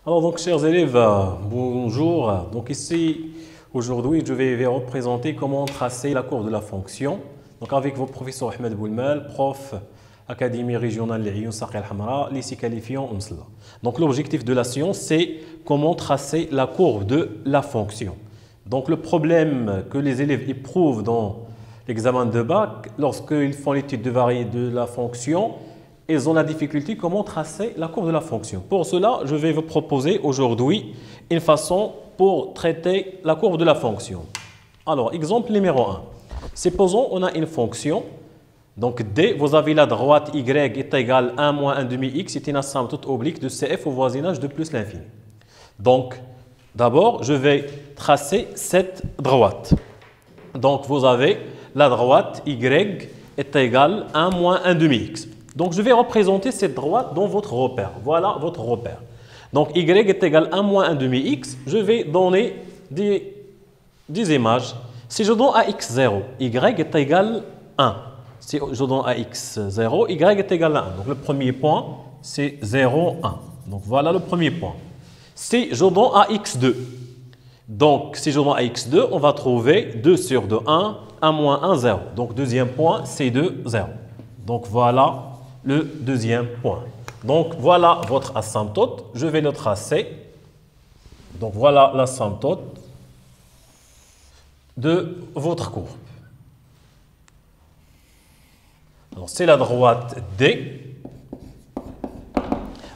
Alors donc chers élèves, bonjour. Donc ici aujourd'hui je vais vous représenter comment tracer la courbe de la fonction. Donc avec votre professeur Ahmed Boulmal, prof Académie régionale Lyon Saqi Al-Hamra, lycée qualifiant Msla. Donc l'objectif de la science c'est comment tracer la courbe de la fonction. Donc le problème que les élèves éprouvent dans l'examen de bac lorsqu'ils font l'étude de la fonction, ils ont la difficulté comment tracer la courbe de la fonction. Pour cela, je vais vous proposer aujourd'hui une façon pour traiter la courbe de la fonction. Alors, exemple numéro 1. Supposons on a une fonction. Donc, D, vous avez la droite Y est égale 1 moins 1 demi X, c'est une asymptote oblique de CF au voisinage de plus l'infini. Donc, d'abord, je vais tracer cette droite. Donc, vous avez la droite Y est égale 1 moins 1 demi X. Donc, je vais représenter cette droite dans votre repère. Voilà votre repère. Donc, y est égal à 1 moins 1 demi x. Je vais donner des images. Si je donne à x0, y est égal à 1. Si je donne à x0, y est égal à 1. Donc, le premier point, c'est 0, 1. Donc, voilà le premier point. Si je donne à x2, donc, si je donne à x2, on va trouver 2 sur 2, 1, 1 moins 1, 0. Donc, deuxième point, c'est 2, 0. Donc, voilà le deuxième point. Donc, voilà votre asymptote. Je vais le tracer. Donc, voilà l'asymptote de votre courbe. C'est la droite D.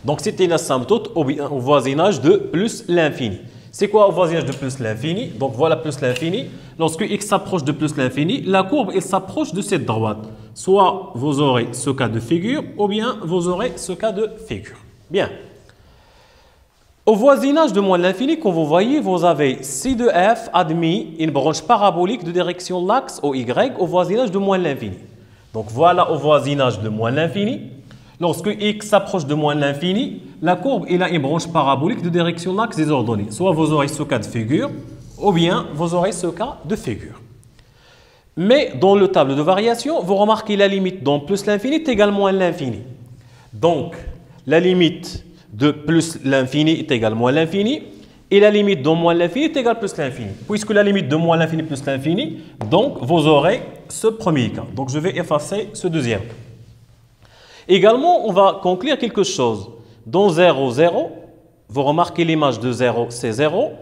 Donc, c'était une asymptote au voisinage de plus l'infini. C'est quoi au voisinage de plus l'infini? Donc, voilà plus l'infini. Lorsque x s'approche de plus l'infini, la courbe elle s'approche de cette droite. Soit vous aurez ce cas de figure, ou bien vous aurez ce cas de figure. Bien. Au voisinage de moins l'infini, comme vous voyez, vous avez C de F admis une branche parabolique de direction l'axe au Y au voisinage de moins l'infini. Donc, voilà au voisinage de moins l'infini. Lorsque x s'approche de moins l'infini, la courbe il a une branche parabolique de direction l'axe des ordonnées. Soit vous aurez ce cas de figure, ou bien vous aurez ce cas de figure. Mais dans le tableau de variation, vous remarquez la limite dans plus l'infini est égal à moins l'infini. Donc, la limite de plus l'infini est égale à moins l'infini, et la limite de moins l'infini est égale à plus l'infini. Puisque la limite de moins l'infini plus l'infini, donc vous aurez ce premier cas. Donc, je vais effacer ce deuxième cas. Également, on va conclure quelque chose. Dans 0, 0, vous remarquez l'image de 0, c'est 0.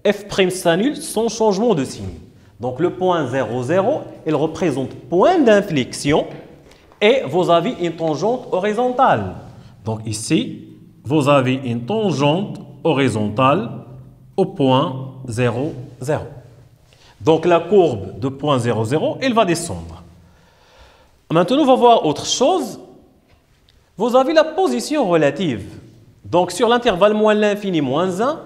F' s'annule sans changement de signe. Donc, le point 0, 0, il représente point d'inflexion et vous avez une tangente horizontale. Donc, ici, vous avez une tangente horizontale au point 0, 0. Donc, la courbe de point 0, 0, elle va descendre. Maintenant, on va voir autre chose. Vous avez la position relative. Donc, sur l'intervalle moins l'infini moins 1,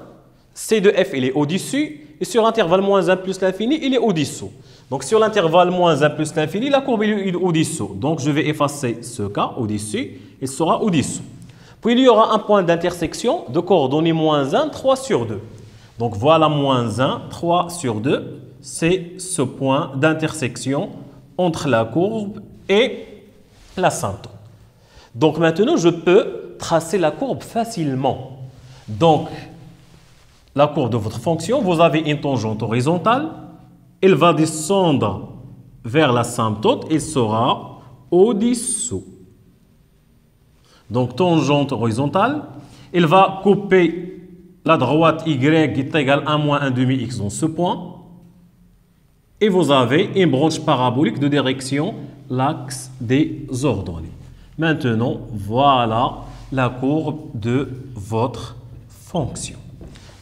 C de F, il est au-dessus. Et sur l'intervalle moins 1 plus l'infini, il est au-dessous. Donc, sur l'intervalle moins 1 plus l'infini, la courbe est au-dessous. Donc, je vais effacer ce cas au-dessus. Il sera au-dessous. Puis, il y aura un point d'intersection de coordonnées moins 1, 3 sur 2. Donc, voilà moins 1, 3 sur 2. C'est ce point d'intersection entre la courbe et l'asymptote. Donc maintenant, je peux tracer la courbe facilement. Donc, la courbe de votre fonction, vous avez une tangente horizontale. Elle va descendre vers l'asymptote et sera au-dessous. Donc, tangente horizontale. Elle va couper la droite Y est égale à 1 moins 1 demi X dans ce point. Et vous avez une branche parabolique de direction l'axe des ordonnées. Maintenant, voilà la courbe de votre fonction.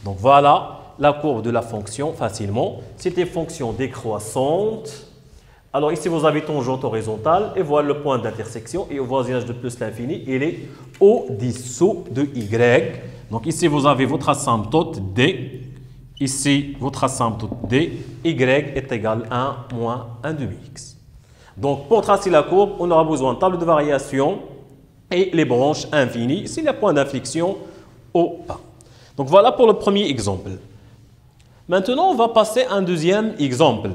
Donc, voilà la courbe de la fonction facilement. C'est une fonction décroissante. Alors, ici, vous avez tangente horizontale et voilà le point d'intersection. Et au voisinage de plus l'infini, il est au-dessous de Y. Donc, ici, vous avez votre asymptote D. Ici, votre asymptote D. Y est égal à 1 moins 1 demi X. Donc, pour tracer la courbe, on aura besoin de table de variation et les branches infinies, c'est les points d'inflexion au pas. Donc, voilà pour le premier exemple. Maintenant, on va passer à un deuxième exemple.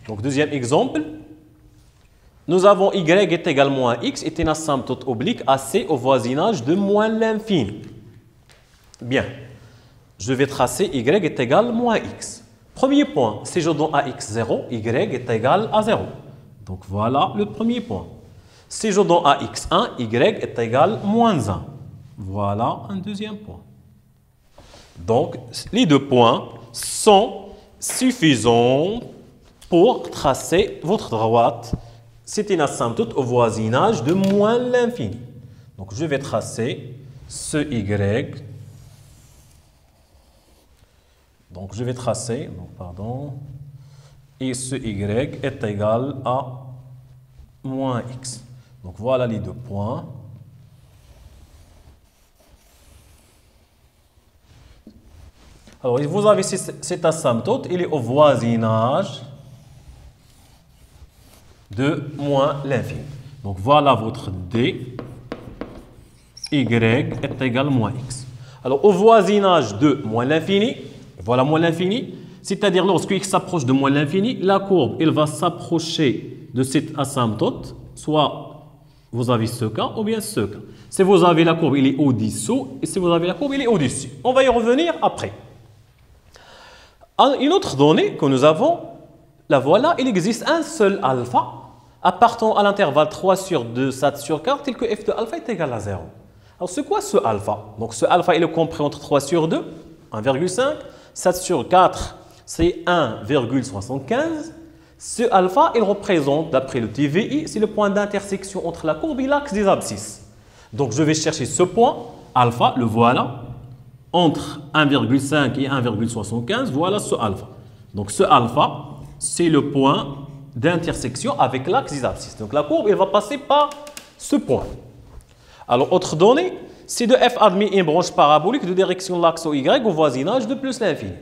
Donc, deuxième exemple, nous avons y est égal à moins x est une asymptote oblique AC au voisinage de moins l'infini. Bien. Je vais tracer y est égal à moins x. Premier point, si je donne à x 0, y est égal à 0. Donc voilà le premier point. Si je donne à x1, y est égal à moins 1. Voilà un deuxième point. Donc les deux points sont suffisants pour tracer votre droite. C'est une asymptote au voisinage de moins l'infini. Donc je vais tracer ce y. Donc je vais tracer, et ce y est égal à moins x. Donc voilà les deux points. Alors vous avez cette asymptote, il est au voisinage de moins l'infini. Donc voilà votre d, y est égal à moins x. Alors au voisinage de moins l'infini, voilà moins l'infini, c'est-à-dire lorsque x s'approche de moins l'infini, la courbe elle va s'approcher de cette asymptote, soit vous avez ce cas ou bien ce cas. Si vous avez la courbe, il est au-dessous, et si vous avez la courbe, il est au-dessus. On va y revenir après. Une autre donnée que nous avons, la voilà, il existe un seul alpha appartenant à l'intervalle 3 sur 2, 7 sur 4, tel que f de alpha est égal à 0. Alors c'est quoi ce alpha? Donc ce alpha il est compris entre 3 sur 2, 1,5, 7 sur 4, c'est 1,75. Ce alpha, il représente, d'après le TVI, c'est le point d'intersection entre la courbe et l'axe des abscisses. Donc je vais chercher ce point, alpha, le voilà, entre 1,5 et 1,75, voilà ce alpha. Donc ce alpha, c'est le point d'intersection avec l'axe des abscisses. Donc la courbe, elle va passer par ce point. Alors, autre donnée, c'est de f admis une branche parabolique de direction l'axe y au voisinage de plus l'infini.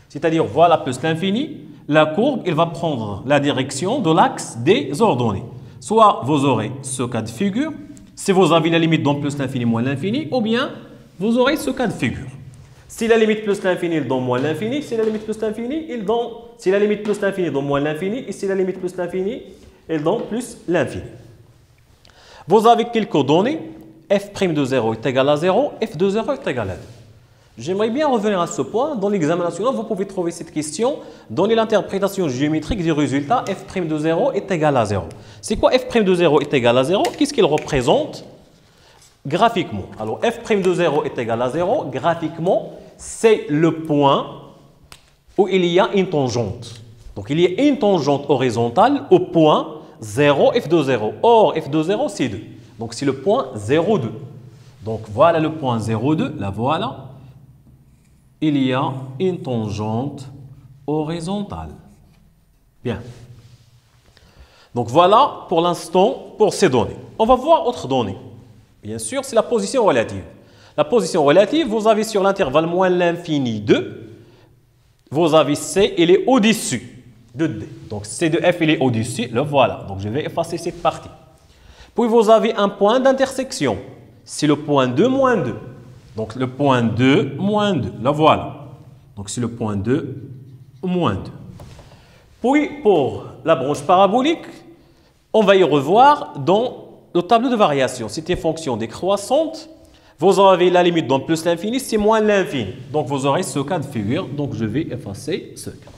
C'est-à-dire, voilà plus l'infini, la courbe, elle va prendre la direction de l'axe des ordonnées. Soit vous aurez ce cas de figure, si vous avez la limite dans plus l'infini moins l'infini, ou bien vous aurez ce cas de figure. Si la limite plus l'infini est dans moins l'infini, si la limite plus l'infini est dans... Si la limite plus l'infini est dans moins l'infini, et si la limite plus l'infini est dans plus l'infini. Vous avez quelques données. F' de 0 est égal à 0, f de 0 est égal à 2. J'aimerais bien revenir à ce point. Dans l'examen national, vous pouvez trouver cette question. Donnez l'interprétation géométrique du résultat f' de 0 est égal à 0. C'est quoi f' de 0 est égal à 0? Qu'est-ce qu'il représente graphiquement? Alors, f' de 0 est égal à 0. Graphiquement, c'est le point où il y a une tangente. Donc, il y a une tangente horizontale au point 0, f de 0. Or, f de 0, c'est 2. Donc, c'est le point 0,2. Donc, voilà le point 0,2. La voilà. Il y a une tangente horizontale. Bien. Donc, voilà pour l'instant pour ces données. On va voir autre donnée. Bien sûr, c'est la position relative. La position relative, vous avez sur l'intervalle moins l'infini 2. Vous avez C, il est au-dessus de D. Donc, C de F, il est au-dessus. Le voilà. Donc, je vais effacer cette partie. Puis, vous avez un point d'intersection. C'est le point 2, moins 2. Donc, le point 2, moins 2. Le voilà. Donc, c'est le point 2, moins 2. Puis, pour la branche parabolique, on va y revoir dans le tableau de variation. C'est une fonction décroissante. Vous avez la limite dans plus l'infini, c'est moins l'infini. Donc, vous aurez ce cas de figure. Donc, je vais effacer ce cas.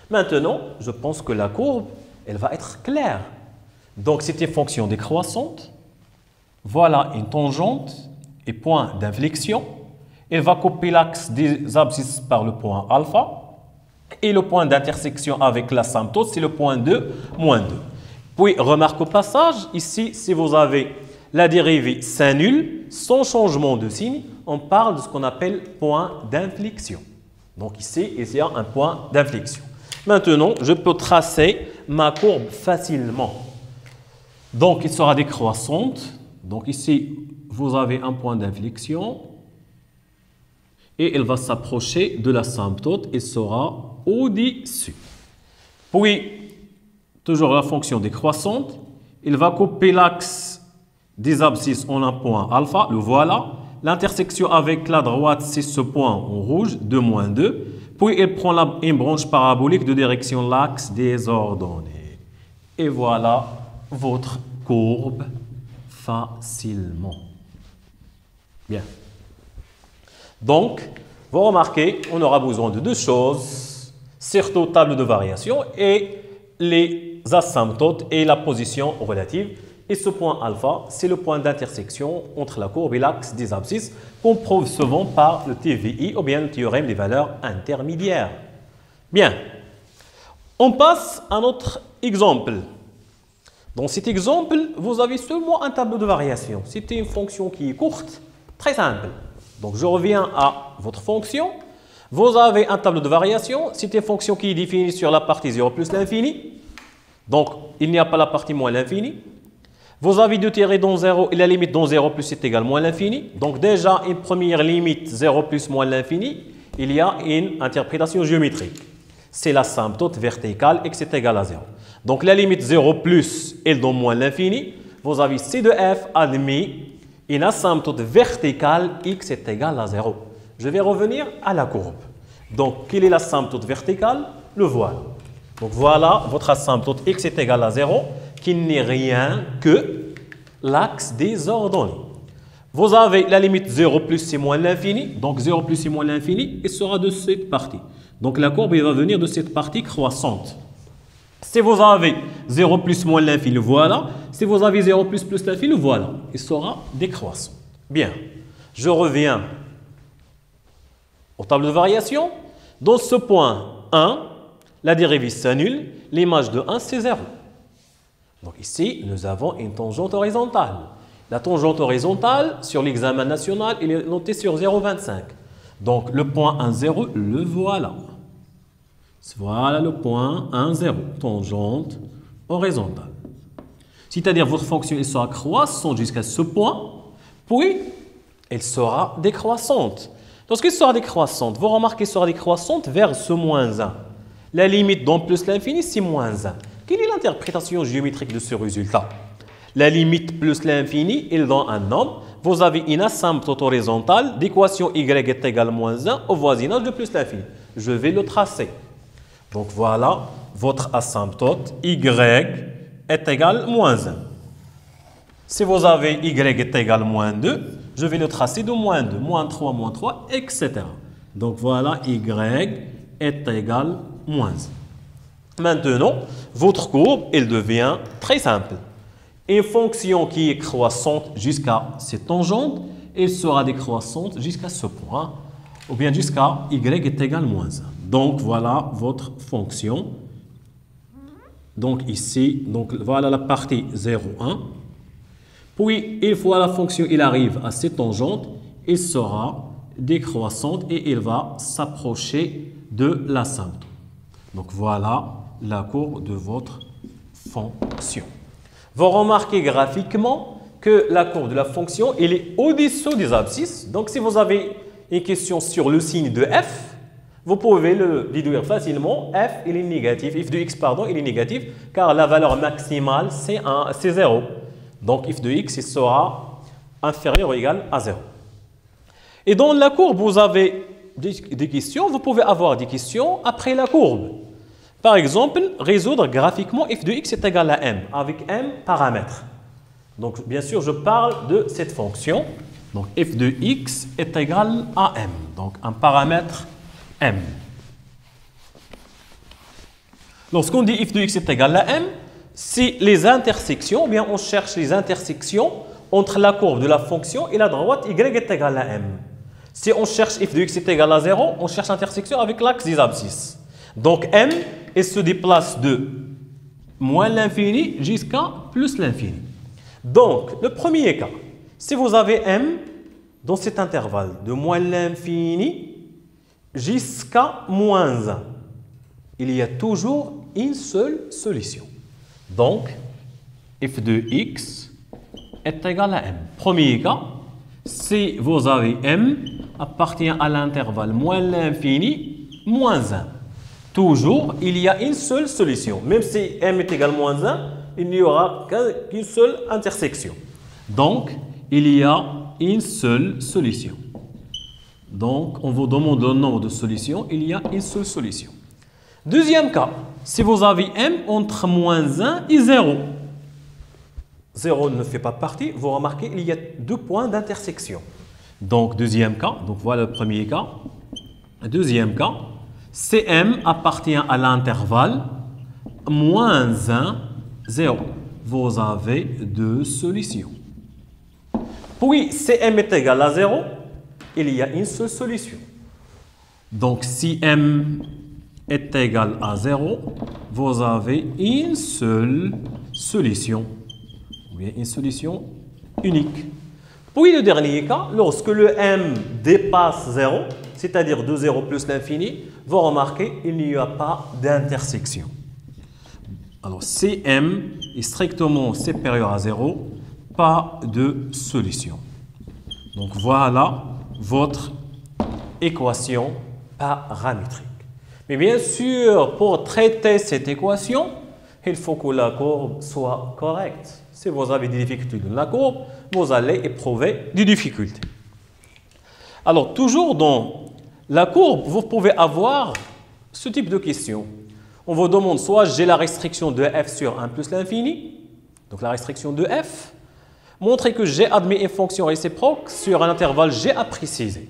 Maintenant, je pense que la courbe, elle va être claire. Donc, c'est une fonction décroissante. Voilà une tangente et point d'inflexion. Elle va couper l'axe des abscisses par le point alpha. Et le point d'intersection avec l'asymptote, c'est le point 2, moins 2. Puis, remarque au passage, ici, si vous avez la dérivée s'annule, sans changement de signe, on parle de ce qu'on appelle point d'inflexion. Donc ici, il y a un point d'inflexion. Maintenant, je peux tracer ma courbe facilement. Donc, il sera décroissante. Donc ici, vous avez un point d'inflexion. Et elle va s'approcher de l'asymptote et sera au-dessus. Puis, toujours la fonction décroissante, il va couper l'axe des abscisses en un point alpha, le voilà. L'intersection avec la droite, c'est ce point en rouge, 2, moins 2. Puis, il prend une branche parabolique de direction l'axe des ordonnées. Et voilà votre courbe facilement. Bien. Donc, vous remarquez, on aura besoin de deux choses, surtout table de variation et les asymptotes et la position relative. Et ce point alpha, c'est le point d'intersection entre la courbe et l'axe des abscisses qu'on prouve souvent par le TVI ou bien le théorème des valeurs intermédiaires. Bien, on passe à notre exemple. Dans cet exemple, vous avez seulement un tableau de variation. C'était une fonction qui est courte, très simple. Donc, je reviens à votre fonction. Vous avez un tableau de variation. C'est une fonction qui est définie sur la partie 0 plus l'infini. Donc, il n'y a pas la partie moins l'infini. Vous avez deux tirés dans 0 et la limite dans 0 plus est égale moins l'infini. Donc, déjà, une première limite 0 plus moins l'infini, il y a une interprétation géométrique. C'est l'asymptote verticale x est égal à 0. Donc, la limite 0 plus est dans moins l'infini. Vous avez C de f admis une asymptote verticale x est égal à 0. Je vais revenir à la courbe. Donc, quelle est l'asymptote verticale? Le voilà. Donc, voilà votre asymptote x est égal à 0 qui n'est rien que l'axe des ordonnées. Vous avez la limite 0 plus c'est moins l'infini. Donc, 0 plus c'est moins l'infini et sera de cette partie. Donc, la courbe va venir de cette partie croissante. Si vous avez 0 plus moins l'infini, voilà. Si vous avez 0 plus plus l'infini, voilà. Il sera décroissant. Bien. Je reviens au tableau de variation. Dans ce point 1, la dérivée s'annule. L'image de 1, c'est 0. Donc ici, nous avons une tangente horizontale. La tangente horizontale, sur l'examen national, elle est notée sur 0,25. Donc le point 1, 0, le voilà. Voilà le point 1, 0, tangente horizontale. C'est-à-dire votre fonction elle sera croissante jusqu'à ce point, puis elle sera décroissante. Lorsqu'elle sera décroissante, vous remarquez qu'elle sera décroissante vers ce moins 1. La limite dans plus l'infini, c'est moins 1. Quelle est l'interprétation géométrique de ce résultat? La limite plus l'infini, elle donne un nombre. Vous avez une asymptote horizontale d'équation y est égale à moins 1 au voisinage de plus l'infini. Je vais le tracer. Donc voilà votre asymptote y est égal à moins 1. Si vous avez y est égal à moins 2, je vais le tracer de moins 2, moins 3, etc. Donc voilà y est égal à moins 1. Maintenant, votre courbe, elle devient très simple. Une fonction qui est croissante jusqu'à cette tangente, elle sera décroissante jusqu'à ce point, ou bien jusqu'à y est égal à moins 1. Donc, voilà votre fonction. Donc, ici, voilà la partie 0, 1. Puis, une fois la fonction elle arrive à cette tangente, elle sera décroissante et elle va s'approcher de l'asymptote. Donc, voilà la courbe de votre fonction. Vous remarquez graphiquement que la courbe de la fonction elle est au-dessous des abscisses. Donc, si vous avez une question sur le signe de f, vous pouvez le déduire facilement. F il est négatif, f de x pardon, il est négatif car la valeur maximale c'est 0. Donc, f de x il sera inférieur ou égal à 0. Et dans la courbe, vous avez des questions. Vous pouvez avoir des questions après la courbe. Par exemple, résoudre graphiquement f de x est égal à m, avec m paramètres. Donc, bien sûr, je parle de cette fonction. Donc, f de x est égal à m. Donc, un paramètre m. Lorsqu'on dit f de x est égal à m, si les intersections, bien on cherche les intersections entre la courbe de la fonction et la droite y est égal à m. Si on cherche f de x est égal à 0, on cherche l'intersection avec l'axe des abscisses. Donc m, il se déplace de moins l'infini jusqu'à plus l'infini. Donc, le premier cas, si vous avez m dans cet intervalle de moins l'infini jusqu'à moins 1, il y a toujours une seule solution. Donc, f de x est égal à m. Premier cas, si vous avez m appartient à l'intervalle moins l'infini, moins 1. Toujours, il y a une seule solution. Même si m est égal à moins 1, il n'y aura qu'une seule intersection. Donc, il y a une seule solution. Donc, on vous demande le nombre de solutions, il y a une seule solution. Deuxième cas, si vous avez m entre moins 1 et 0. 0 ne fait pas partie, vous remarquez, il y a deux points d'intersection. Donc, deuxième cas. Donc, voilà le premier cas. Deuxième cas. Cm appartient à l'intervalle moins 1, 0. Vous avez deux solutions. Puis, Cm est égal à 0, il y a une seule solution. Donc, si m est égal à 0, vous avez une seule solution. Ou bien une solution unique. Puis, le dernier cas, lorsque le m dépasse 0, c'est-à-dire de 0 plus l'infini, vous remarquez qu'il n'y a pas d'intersection. Alors, Cm est strictement supérieur à 0, pas de solution. Donc, voilà votre équation paramétrique. Mais bien sûr, pour traiter cette équation, il faut que la courbe soit correcte. Si vous avez des difficultés dans la courbe, vous allez éprouver des difficultés. Alors, toujours dans la courbe, vous pouvez avoir ce type de question. On vous demande soit j'ai la restriction de f sur 1 plus l'infini, donc la restriction de f, montrer que j'ai admis une fonction réciproque sur un intervalle g à préciser.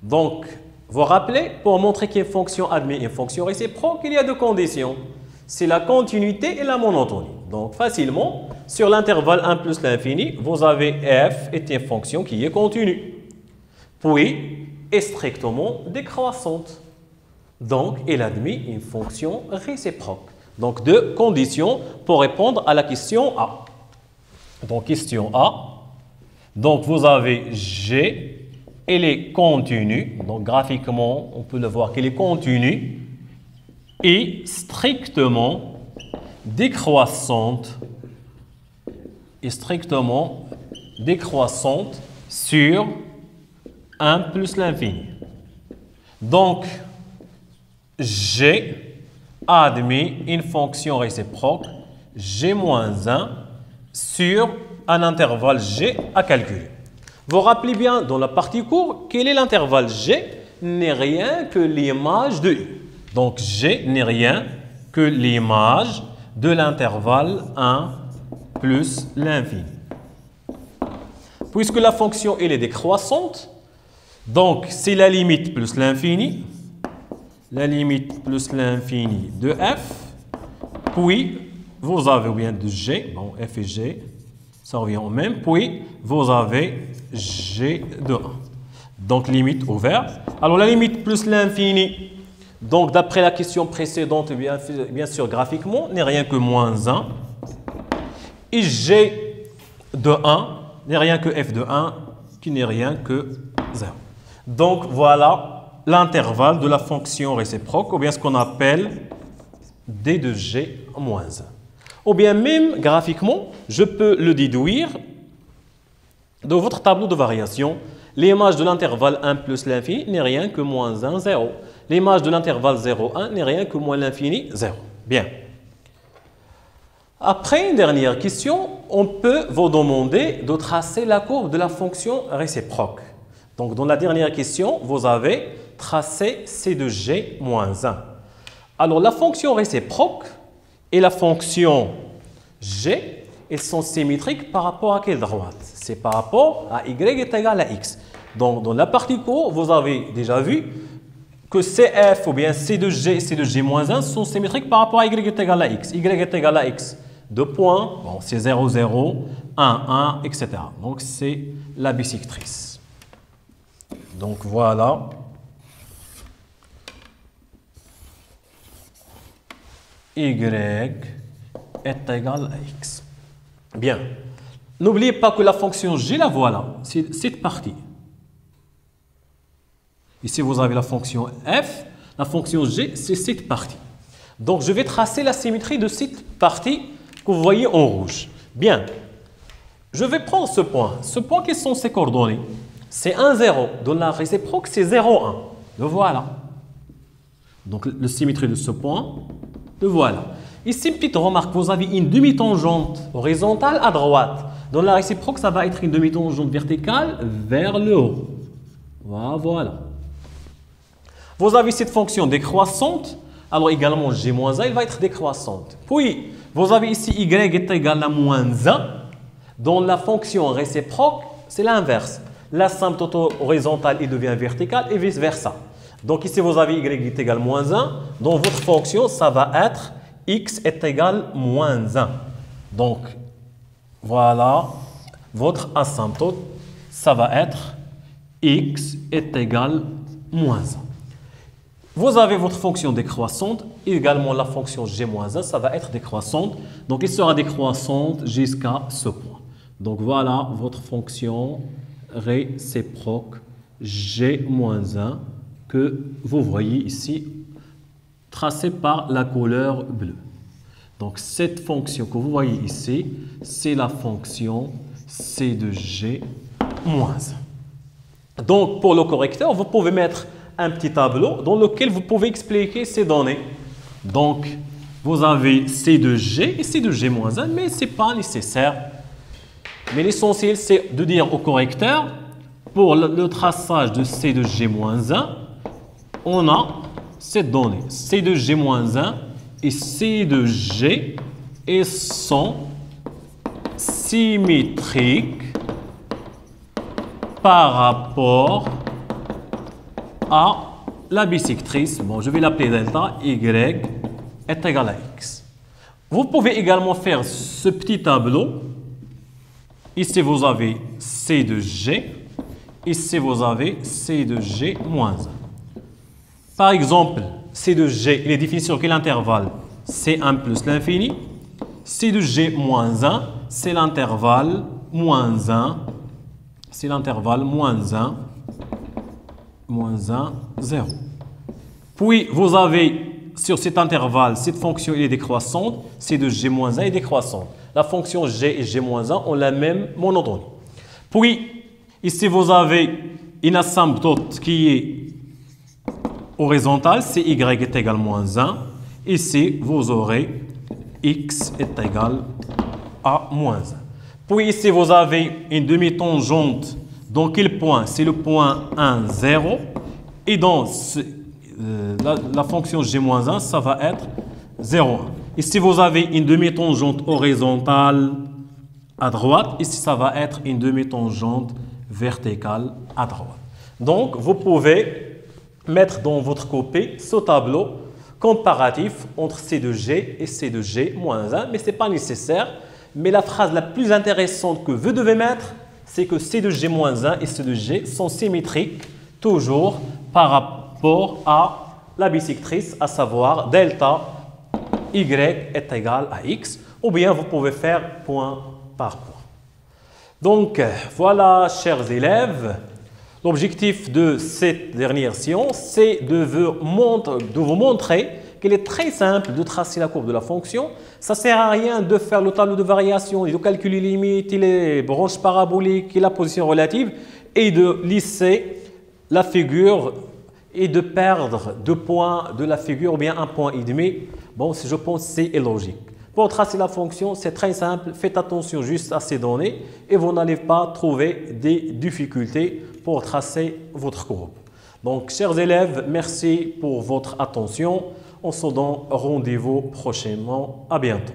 Donc, vous rappelez, pour montrer qu'une fonction admet une fonction réciproque, il y a deux conditions. C'est la continuité et la monotonie. Donc, facilement, sur l'intervalle 1 plus l'infini, vous avez f est une fonction qui est continue. Puis, est strictement décroissante. Donc, elle admet une fonction réciproque. Donc, deux conditions pour répondre à la question A. Donc, question A. Donc, vous avez G, elle est continue. Donc, graphiquement, on peut le voir qu'elle est continue et strictement décroissante. Et strictement décroissante sur 1 plus l'infini. Donc, G admet une fonction réciproque G-1 sur un intervalle G à calculer. Vous rappelez bien dans la partie courbe, quel est l'intervalle G? N'est rien que l'image de U. Donc, G n'est rien que l'image de l'intervalle 1 plus l'infini. Puisque la fonction elle est décroissante, donc c'est la limite plus l'infini, la limite plus l'infini de f, puis vous avez bien de g, bon f et g, ça revient au même, puis vous avez g de 1. Donc limite ouverte. Alors la limite plus l'infini, donc d'après la question précédente, bien sûr graphiquement, n'est rien que moins 1. Et g de 1 n'est rien que f de 1 qui n'est rien que 0. Donc voilà l'intervalle de la fonction réciproque, ou bien ce qu'on appelle d de g moins 1. Ou bien même graphiquement, je peux le déduire de votre tableau de variation. L'image de l'intervalle 1 plus l'infini n'est rien que moins 1, 0. L'image de l'intervalle 0, 1 n'est rien que moins l'infini, 0. Bien. Après une dernière question, on peut vous demander de tracer la courbe de la fonction réciproque. Donc, dans la dernière question, vous avez tracé C de G moins 1. Alors, la fonction réciproque et la fonction G, elles sont symétriques par rapport à quelle droite? C'est par rapport à Y est égal à X. Donc, dans la partie courbe, vous avez déjà vu que CF ou bien C de G et C de G moins 1 sont symétriques par rapport à Y est égal à X. Y est égal à X. 2 points, bon, c'est 0, 0, 1, 1, etc. Donc, c'est la bisectrice. Donc, voilà. Y est égal à X. Bien. N'oubliez pas que la fonction G, la voilà. C'est cette partie. Ici, vous avez la fonction F. La fonction G, c'est cette partie. Donc, je vais tracer la symétrie de cette partie que vous voyez en rouge. Bien. Je vais prendre ce point. Ce point, quelles sont ses coordonnées? C'est 1, 0. Dans la réciproque, c'est 0, 1. Le voilà. Donc, la symétrie de ce point, le voilà. Ici, une petite remarque. Vous avez une demi-tangente horizontale à droite. Dans la réciproque, ça va être une demi-tangente verticale vers le haut. Voilà. Vous avez cette fonction décroissante. Alors, également, G-1, elle va être décroissante. Puis, vous avez ici Y est égal à moins 1. Dans la fonction réciproque, c'est l'inverse. l'asymptote horizontale il devient vertical et vice-versa. Donc ici, vous avez y est égal moins 1. Donc votre fonction, ça va être x est égal moins 1. Donc voilà, votre asymptote, ça va être x est égal moins 1. Vous avez votre fonction décroissante, également la fonction g-1, ça va être décroissante. Donc, il sera décroissante jusqu'à ce point. Donc, voilà votre fonction réciproque g-1 que vous voyez ici, tracée par la couleur bleue. Donc, cette fonction que vous voyez ici, c'est la fonction c de g-1. Donc, pour le correcteur, vous pouvez mettre un petit tableau dans lequel vous pouvez expliquer ces données. Donc, vous avez C de G et C de G-1, mais ce n'est pas nécessaire. Mais l'essentiel, c'est de dire au correcteur, pour le traçage de C de G-1, on a cette donnée. C de G-1 et C de G et sont symétriques par rapport à la bisectrice, bon, je vais l'appeler delta, y est égal à x. Vous pouvez également faire ce petit tableau. Ici, vous avez C de G. Ici, vous avez C de G moins 1. Par exemple, C de G, il est défini sur quel intervalle? C1 plus l'infini. C de G moins 1, c'est l'intervalle moins 1. C'est l'intervalle moins 1. Moins 1, 0. Puis, vous avez sur cet intervalle, cette fonction est décroissante, C de G-1 est décroissante. La fonction G et G-1 ont la même monotonie. Puis, ici, vous avez une asymptote qui est horizontale, c'est Y est égal à moins 1. Ici, vous aurez X est égal à moins 1. Puis, ici, vous avez une demi-tangente. Dans quel point? C'est le point 1, 0. Et dans la fonction g-1, ça va être 0,1. Ici, vous avez une demi-tangente horizontale à droite. Ici, ça va être une demi-tangente verticale à droite. Donc, vous pouvez mettre dans votre copie ce tableau comparatif entre C de G et C de G-1. Mais ce n'est pas nécessaire. Mais la phrase la plus intéressante que vous devez mettre, c'est que C de G-1 et C de G sont symétriques toujours par rapport à la bisectrice, à savoir delta Y est égal à X, ou bien vous pouvez faire point par point. Donc, voilà, chers élèves, l'objectif de cette dernière séance, c'est de vous montrer qu'il est très simple de tracer la courbe de la fonction. Ça ne sert à rien de faire le tableau de variation et de calculer les limites, les branches paraboliques et la position relative et de lisser la figure et de perdre 2 points de la figure ou bien 1,5 point. Bon, je pense que c'est logique. Pour tracer la fonction, c'est très simple. Faites attention juste à ces données et vous n'allez pas trouver des difficultés pour tracer votre courbe. Donc, chers élèves, merci pour votre attention. On se donne rendez-vous prochainement. À bientôt.